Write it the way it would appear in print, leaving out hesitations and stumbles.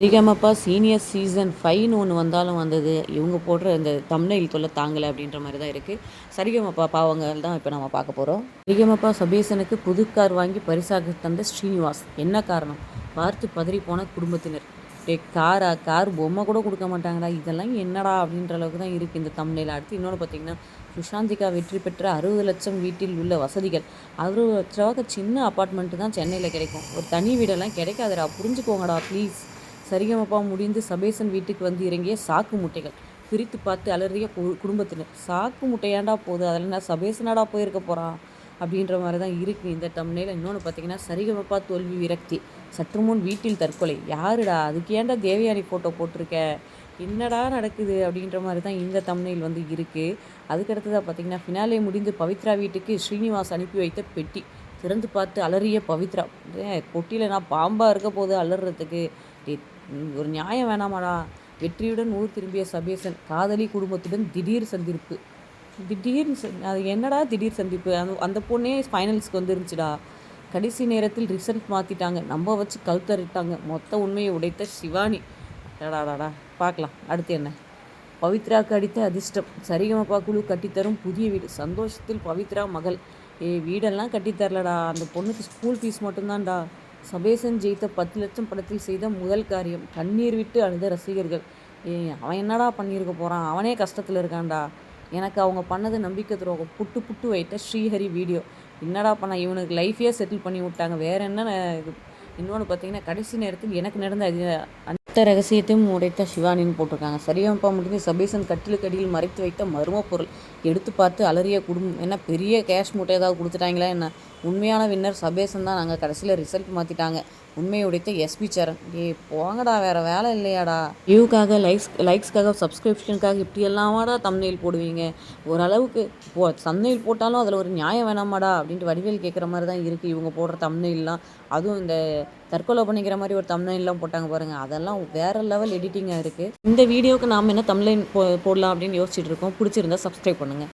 Sa Re Ga Ma Pa senior season 5ன்னு ஒன்று வந்தாலும் வந்தது. இவங்க போடுற இந்த தம்ப்நெயில் தொல்லை தாங்கலை அப்படின்ற மாதிரி தான் இருக்குது. சரிகமபா பாவங்கள் தான் இப்போ நம்ம பார்க்க போகிறோம். சரிகமபா சபேசனுக்கு புது கார் வாங்கி பரிசாக தந்த ஸ்ரீனிவாஸ். என்ன காரணம்? பார்த்து பதறி போன குடும்பத்தினர். கார் பொம்மை கூட கொடுக்க மாட்டாங்கடா, இதெல்லாம் என்னடா அப்படின்ற அளவுக்கு தான் இருக்குது இந்த தம்ப்நெயில். அடுத்து இன்னொன்று பார்த்தீங்கன்னா, சுஷாந்திகா வெற்றி பெற்ற 60 லட்சம் வீட்டில் உள்ள வசதிகள். 60 லட்ச ரூபாய்க்கு சின்ன அப்பார்ட்மெண்ட்டு தான் சென்னையில் கிடைக்கும். ஒரு தனி வீடெல்லாம் கிடைக்காதுடா, புரிஞ்சுக்கோங்கடா ப்ளீஸ். சரிகமபா முடிந்து சபேசன் வீட்டுக்கு வந்து இறங்கிய சாக்கு முட்டைகள். பிரித்து பார்த்து அலறிய குடும்பத்தினர். சாக்கு முட்டையாண்டா போகுது, அதில் என்ன சபேசனாடா போயிருக்க போகிறான் அப்படின்ற மாதிரி தான் இருக்குது இந்த தம்ப்நெயில். இன்னொன்று பார்த்தீங்கன்னா, சரிகமபா தோல்வி விரக்தி. சற்று முன் வீட்டில் தற்கொலை. யாருடா அதுக்கு ஏன்டா தேவயானி ஃபோட்டோ போட்டிருக்க, என்னடா நடக்குது அப்படின்ற மாதிரி தான் இந்த தம்ப்நெயில் வந்து இருக்குது. அதுக்கடுத்ததாக பார்த்தீங்கன்னா, ஃபினாலே முடிந்து பவித்ரா வீட்டுக்கு ஸ்ரீனிவாஸ் அனுப்பி வைத்த பெட்டி. திறந்து பார்த்து அலறிய பவித்ரா. பொட்டியில் நான் பாம்பாக இருக்க போது அலறதுக்கு, ஒரு நியாயம் வேணாமாடா. வெற்றியுடன் ஊர் திரும்பிய சபேசன் காதலி குடும்பத்துடன் திடீர் சந்திப்பு. அது என்னடா திடீர் சந்திப்பு? அந்த பொண்ணே ஃபைனல்ஸ்க்கு வந்துருந்துச்சுடா. கடைசி நேரத்தில் ரிசல்ட் மாற்றிட்டாங்க, நம்ப வச்சு கழுத்தறிட்டாங்க. மொத்த உண்மையை உடைத்த சிவானி. டாடாடாடா, பார்க்கலாம் அடுத்து என்ன. பவித்ராவுக்கு அடித்த அதிர்ஷ்டம். சரிகமபா குழு கட்டித்தரும் புதிய வீடு. சந்தோஷத்தில் பவித்ரா மகள். வீடெல்லாம் கட்டித்தரலடா, அந்த பொண்ணுக்கு ஸ்கூல் ஃபீஸ் மட்டும்தான்டா. சபேசன் ஜெயித்த 10 லட்சம் படத்தில் செய்த முதல் காரியம். கண்ணீர் விட்டு அழுத ரசிகர்கள். அவன் என்னடா பண்ணியிருக்க போகிறான், அவனே கஷ்டத்தில் இருக்கான்டா. எனக்கு அவங்க பண்ணது நம்பிக்கை துரோகம். புட்டு புட்டு வைத்த ஸ்ரீஹரி வீடியோ. என்னடா பண்ண, இவனுக்கு லைஃபே செட்டில் பண்ணி விட்டாங்க, வேறு என்ன இது. இன்னொன்று பார்த்தீங்கன்னா, கடைசி நேரத்தில் எனக்கு நடந்த அந்த ரகசியத்தையும் உடைத்த சிவானின்னு போட்டிருக்காங்க. சரிகமபா முடிஞ்சு சபேசன் கட்டிலுக்கு அடியில் மறைத்து வைத்த மர்ம பொருள். எடுத்து பார்த்து அலறிய குடும்பம். என்ன பெரிய கேஷ் மூட்டை ஏதாவது கொடுத்துட்டாங்களா என்ன? உண்மையான வின்னர் சபேசன் தான். நாங்கள் கடைசியில் ரிசல்ட் மாற்றிட்டாங்க. உண்மையை உடைத்த எஸ்பி சரண். போங்கடா, வேறு வேலை இல்லையாடா. வியூக்காக லைக்ஸ்க்காக சப்ஸ்கிரிப்ஷனுக்காக இப்படியெல்லாமாடா தம்ப்நெயில் போடுவீங்க? ஓரளவுக்கு தம்ப்நெயில் போட்டாலும் அதில் ஒரு நியாயம் வேணாமாடா அப்படின்ட்டு வடிவேல் கேட்குற மாதிரி தான் இருக்குது இவங்க போடுற தம்ப்நெயில்லாம். அதுவும் இந்த தற்கொலை பண்ணிக்கிற மாதிரி ஒரு தம்ப்நெயில்லாம் போட்டாங்க பாருங்கள், அதெல்லாம் வேறு லெவல் எடிட்டிங்காக இருக்குது. இந்த வீடியோவுக்கு நாம் என்ன தம்ப்நெயில் போடலாம் அப்படின்னு யோசிச்சுட்டு இருக்கோம். பிடிச்சிருந்தா சப்ஸ்கிரைப் பண்ணுங்கள்.